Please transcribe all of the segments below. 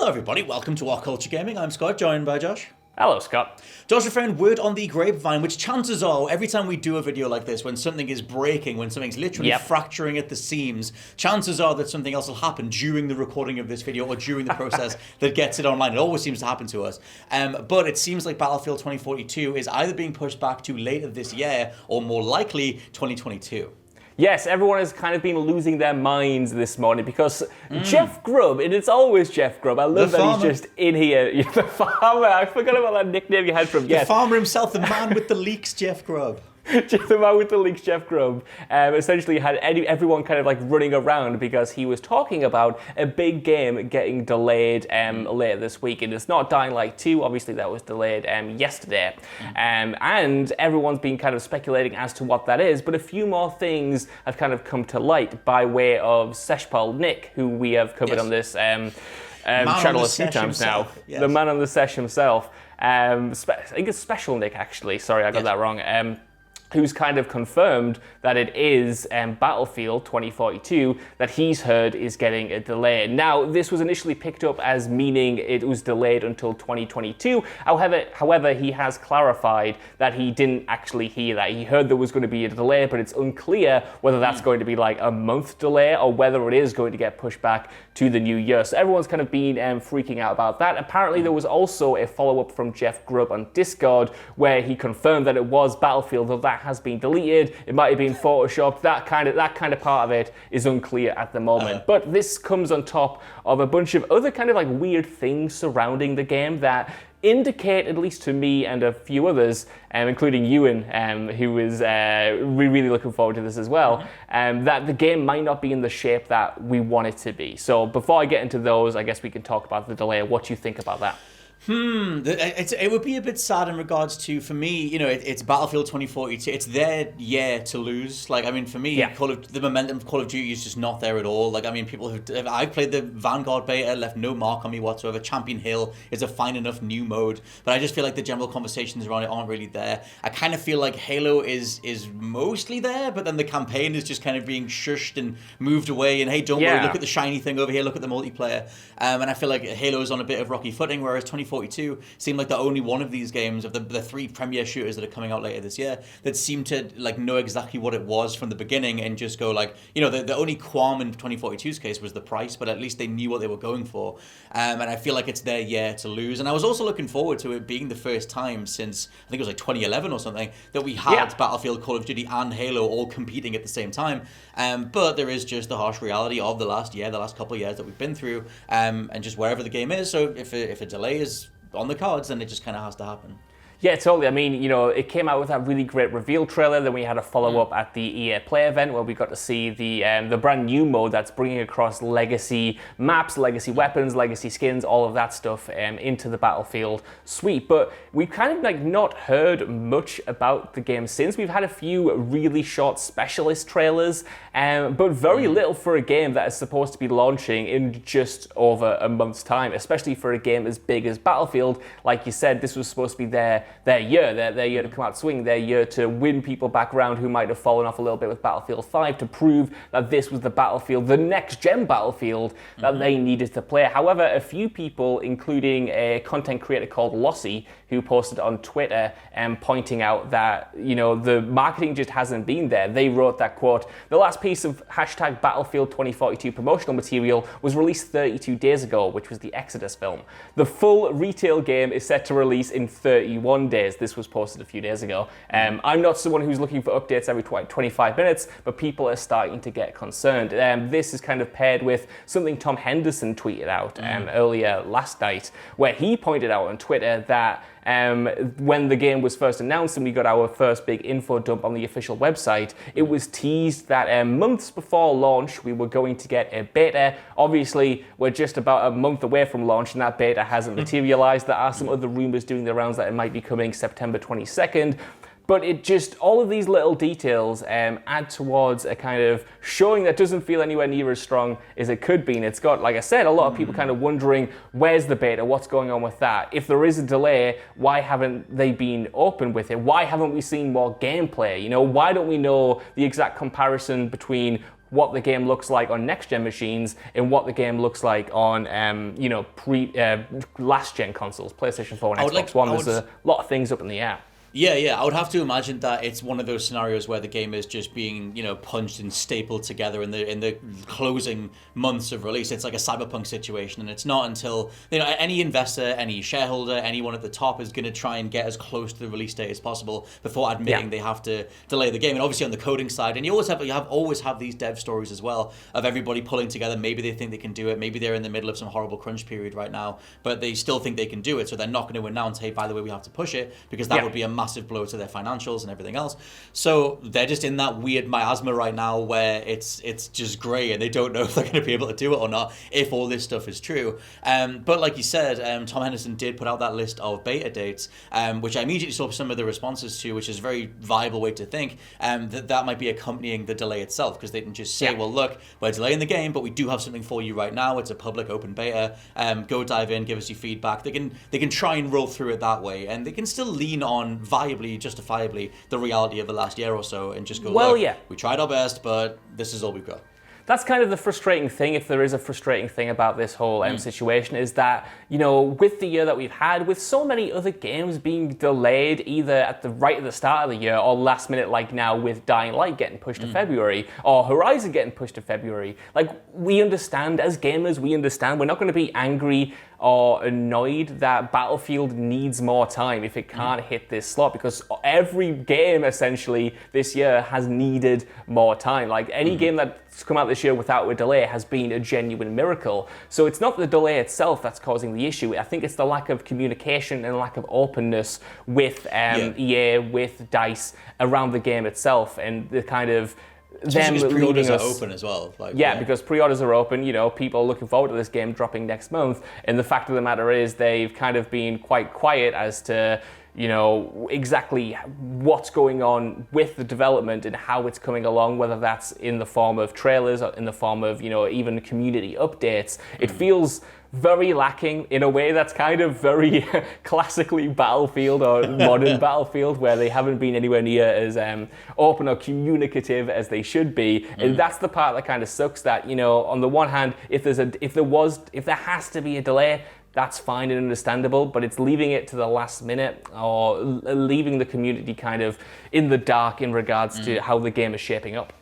Hello everybody, welcome to WhatCulture Gaming. I'm Scott, joined by Josh. Hello, Scott. Josh, found word on the grapevine, which chances are, every time we do a video like this, when something is breaking, when something's literally fracturing at the seams, chances are that something else will happen during the recording of this video or during the process that gets it online. It always seems to happen to us. But it seems like Battlefield 2042 is either being pushed back to later this year or more likely 2022. Yes, everyone has kind of been losing their minds this morning because Jeff Grubb, and it's always Jeff Grubb. I love that he's just in here. The farmer, I forgot about that nickname you had from The farmer himself, the man with the leaks, Jeff Grubb. The man with the leaks, Jeff Grubb, essentially had everyone kind of like running around because he was talking about a big game getting delayed later this week. And it's not Dying Light 2, obviously that was delayed yesterday. And everyone's been kind of speculating as to what that is, but a few more things have kind of come to light by way of Seshpal Nick, who we have covered on this channel a few times now. Yes. The man on the sesh himself. I think it's Special Nick, actually. Sorry, I got that wrong. Who's kind of confirmed that it is Battlefield 2042 that he's heard is getting a delay. Now, this was initially picked up as meaning it was delayed until 2022. However, he has clarified that he didn't actually hear that. He heard there was going to be a delay, but it's unclear whether that's going to be like a month delay or whether it is going to get pushed back to the new year. So everyone's kind of been freaking out about that. Apparently, there was also a follow-up from Jeff Grubb on Discord where he confirmed that it was Battlefield, though that has been deleted. It might have been photoshopped. That kind of part of it is unclear at the moment. But this comes on top of a bunch of other kind of like weird things surrounding the game that indicate, at least to me and a few others, including Ewan, who is really looking forward to this as well, that the game might not be in the shape that we want it to be. So before I get into those, I guess we can talk about the delay. What do you think about that? It would be a bit sad in regards to, for me, you know, it's Battlefield 2042. It's their year to lose. Like, I mean, for me, the momentum of Call of Duty is just not there at all. Like, I mean, I've played the Vanguard beta, left no mark on me whatsoever. Champion Hill is a fine enough new mode, but I just feel like the general conversations around it aren't really there. I kind of feel like Halo is mostly there, but then the campaign is just kind of being shushed and moved away. And hey, don't worry, look at the shiny thing over here, look at the multiplayer. And I feel like Halo's on a bit of rocky footing, whereas 2042 seemed like the only one of these games of the three premier shooters that are coming out later this year that seemed to like know exactly what it was from the beginning and just go like, you know, the only qualm in 2042's case was the price, but at least they knew what they were going for. And I feel like it's their year to lose. And I was also looking forward to it being the first time since, I think it was like 2011 or something, that we had Battlefield, Call of Duty and Halo all competing at the same time. But there is just the harsh reality of the last couple of years that we've been through, and just wherever the game is. So if a delay is on the cards, then it just kind of has to happen. Yeah, totally. I mean, you know, it came out with that really great reveal trailer. Then we had a follow-up at the EA Play event where we got to see the brand new mode that's bringing across legacy maps, legacy weapons, legacy skins, all of that stuff into the Battlefield suite. But we've kind of like not heard much about the game since. We've had a few really short specialist trailers, but very little for a game that is supposed to be launching in just over a month's time, especially for a game as big as Battlefield. Like you said, this was supposed to be their year to come out swinging, their year to win people back around who might have fallen off a little bit with Battlefield 5, to prove that this was the Battlefield, the next-gen Battlefield that they needed to play. However, a few people, including a content creator called Lossy, who posted on Twitter pointing out that, you know, the marketing just hasn't been there. They wrote that, quote, "The last piece of hashtag Battlefield 2042 promotional material was released 32 days ago, which was the Exodus film. The full retail game is set to release in 31 days." This was posted a few days ago. I'm not someone who's looking for updates every 25 minutes, but people are starting to get concerned. This is kind of paired with something Tom Henderson tweeted out earlier last night, where he pointed out on Twitter that when the game was first announced and we got our first big info dump on the official website, it was teased that months before launch we were going to get a beta. Obviously, we're just about a month away from launch and that beta hasn't materialized. There are some other rumors doing the rounds that it might be coming September 22nd. But it just, all of these little details add towards a kind of showing that doesn't feel anywhere near as strong as it could be. And it's got, like I said, a lot of people kind of wondering, where's the beta? What's going on with that? If there is a delay, why haven't they been open with it? Why haven't we seen more gameplay? You know, why don't we know the exact comparison between what the game looks like on next-gen machines and what the game looks like on, last-gen consoles, PlayStation 4 and Xbox One. There's a lot of things up in the air. Yeah, I would have to imagine that it's one of those scenarios where the game is just being, punched and stapled together in the closing months of release. It's like a cyberpunk situation, and it's not until any investor, any shareholder, anyone at the top is going to try and get as close to the release date as possible before admitting they have to delay the game. And obviously on the coding side, and you always have these dev stories as well of everybody pulling together. Maybe they think they can do it. Maybe they're in the middle of some horrible crunch period right now, but they still think they can do it. So they're not going to announce, hey, by the way, we have to push it, because that would be a massive blow to their financials and everything else. So they're just in that weird miasma right now where it's just grey, and they don't know if they're going to be able to do it or not if all this stuff is true. But like you said, Tom Henderson did put out that list of beta dates, which I immediately saw some of the responses to, which is a very viable way to think that might be accompanying the delay itself, because they can just say, well, look, we're delaying the game, but we do have something for you right now. It's a public open beta. Go dive in, give us your feedback. They can try and roll through it that way, and they can still lean on viably, justifiably, the reality of the last year or so, and just go, we tried our best, but this is all we've got. That's kind of the frustrating thing, if there is a frustrating thing about this whole situation, is that, with the year that we've had, with so many other games being delayed either at the start of the year or last minute, like now with Dying Light getting pushed to February, or Horizon getting pushed to February. Like, we understand, as gamers, we're not going to be angry or annoyed that Battlefield needs more time if it can't hit this slot, because every game essentially this year has needed more time. Like, any game that's come out this year without a delay has been a genuine miracle. So it's not the delay itself that's causing the issue. I think it's the lack of communication and lack of openness with EA, with DICE around the game itself, and the kind of them pre-orders are open as well. Because pre-orders are open, people are looking forward to this game dropping next month, and the fact of the matter is they've kind of been quite quiet as to exactly what's going on with the development and how it's coming along, whether that's in the form of trailers or in the form of, even community updates. It feels very lacking in a way that's kind of very classically Battlefield or modern Battlefield, where they haven't been anywhere near as open or communicative as they should be. And that's the part that kind of sucks, that, on the one hand, if there has to be a delay, that's fine and understandable, but it's leaving it to the last minute or leaving the community kind of in the dark in regards to how the game is shaping up.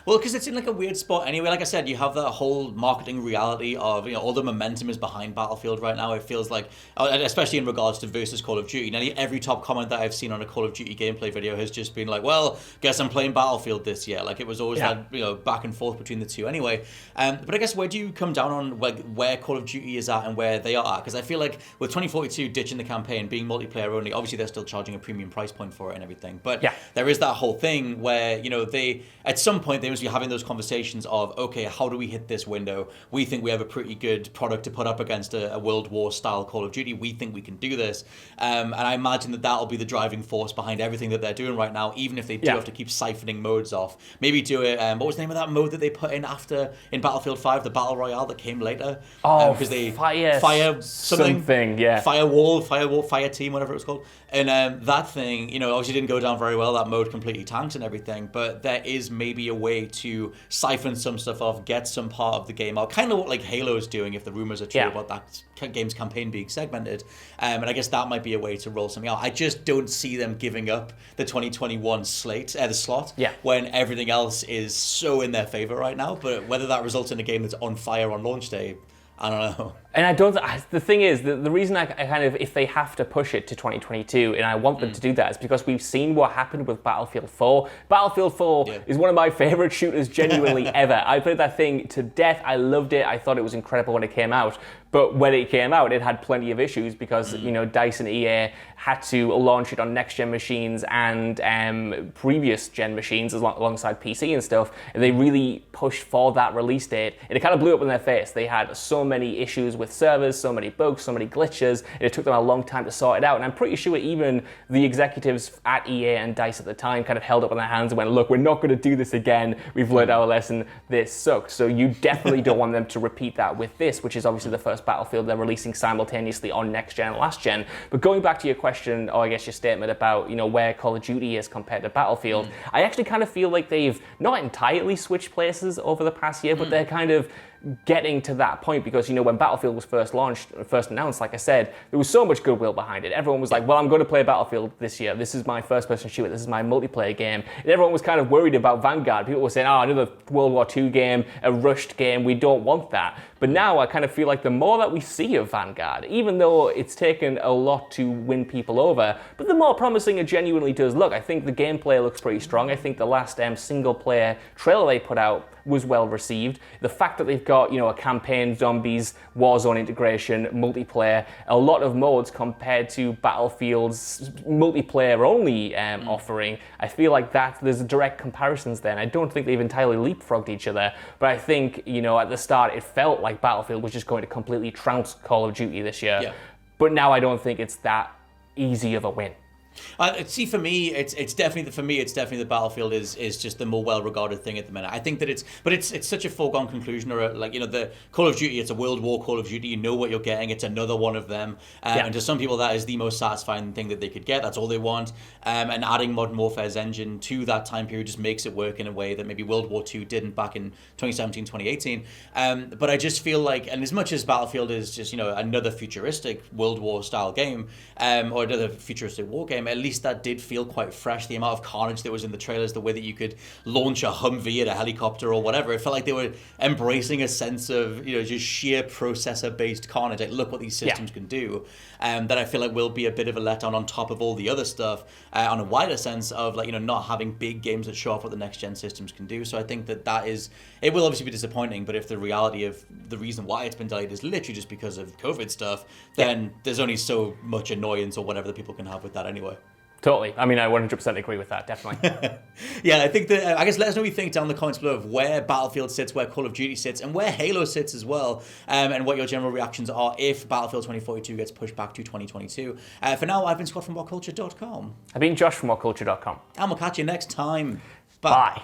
Well, because it's in like a weird spot anyway. Like I said, you have that whole marketing reality of, all the momentum is behind Battlefield right now. It feels like, especially in regards to versus Call of Duty, nearly every top comment that I've seen on a Call of Duty gameplay video has just been like, well, guess I'm playing Battlefield this year. Like, it was always that, back and forth between the two anyway. But I guess, where do you come down on where Call of Duty is at and where they are at? Because I feel like with 2042 ditching the campaign, being multiplayer only, obviously they're still charging a premium price point for it and everything. But there is that whole thing where, they, at some point, they must be having those conversations of, okay, how do we hit this window? We think we have a pretty good product to put up against a World War style Call of Duty. We think we can do this. And I imagine that that'll be the driving force behind everything that they're doing right now, even if they do have to keep siphoning modes off. Maybe do it, what was the name of that mode that they put in Battlefield 5, the Battle Royale that came later? Because they fire something, Firewall, Fire Team, whatever it was called. And that thing, obviously didn't go down very well. That mode completely tanks and everything, but there is maybe a way to siphon some stuff off, get some part of the game out, kind of what like Halo's doing, if the rumors are true about that game's campaign being segmented. And I guess that might be a way to roll something out. I just don't see them giving up the 2021 the slot, when everything else is so in their favor right now. But whether that results in a game that's on fire on launch day, I don't know. And I don't. The thing is, the reason I kind of, if they have to push it to 2022, and I want them to do that, is because we've seen what happened with Battlefield 4. Battlefield 4 is one of my favorite shooters, genuinely ever. I played that thing to death. I loved it. I thought it was incredible when it came out. But when it came out, it had plenty of issues because DICE and EA had to launch it on next-gen machines and previous-gen machines alongside PC and stuff. And they really pushed for that release date, and it kind of blew up in their face. They had so many issues with servers, so many bugs, so many glitches. It took them a long time to sort it out. And I'm pretty sure even the executives at EA and DICE at the time kind of held up on their hands and went, look, we're not going to do this again. We've learned our lesson. This sucked. So you definitely don't want them to repeat that with this, which is obviously the first Battlefield they're releasing simultaneously on next gen and last gen. But going back to your question, or I guess your statement about, where Call of Duty is compared to Battlefield, I actually kind of feel like they've not entirely switched places over the past year, but they're kind of getting to that point because, when Battlefield was first announced, like I said, there was so much goodwill behind it. Everyone was like, well, I'm going to play Battlefield this year. This is my first-person shooter. This is my multiplayer game. And everyone was kind of worried about Vanguard. People were saying, another World War II game, a rushed game. We don't want that. But now I kind of feel like the more that we see of Vanguard, even though it's taken a lot to win people over, but the more promising it genuinely does look. I think the gameplay looks pretty strong. I think the last single-player trailer they put out was well received. The fact that they've got, a campaign, zombies, Warzone integration, multiplayer, a lot of modes compared to Battlefield's multiplayer-only offering, I feel like there's direct comparisons there, and I don't think they've entirely leapfrogged each other, but I think, at the start it felt like Battlefield was just going to completely trounce Call of Duty this year, but now I don't think it's that easy of a win. See, for me, it's definitely the Battlefield is just the more well-regarded thing at the minute. I think that it's such a foregone conclusion, or the Call of Duty. It's a World War Call of Duty. You know what you're getting. It's another one of them. And to some people, that is the most satisfying thing that they could get. That's all they want. And adding Modern Warfare's engine to that time period just makes it work in a way that maybe World War II didn't back in 2017, 2018. But I just feel like, and as much as Battlefield is just another futuristic World War style game, or another futuristic war game, at least that did feel quite fresh. The amount of carnage that was in the trailers, the way that you could launch a Humvee at a helicopter or whatever, it felt like they were embracing a sense of just sheer processor-based carnage. Like, look what these systems can do. That I feel like will be a bit of a letdown on top of all the other stuff, on a wider sense of not having big games that show off what the next gen systems can do. So I think it will obviously be disappointing, but if the reality of the reason why it's been delayed is literally just because of COVID stuff, then there's only so much annoyance or whatever that people can have with that anyway. Totally. I mean, I 100% agree with that, definitely. Yeah, I think that, I guess let us know what you think down in the comments below of where Battlefield sits, where Call of Duty sits, and where Halo sits as well, and what your general reactions are if Battlefield 2042 gets pushed back to 2022. For now, I've been Scott from WhatCulture.com. I've been Josh from WhatCulture.com. And we'll catch you next time. Bye.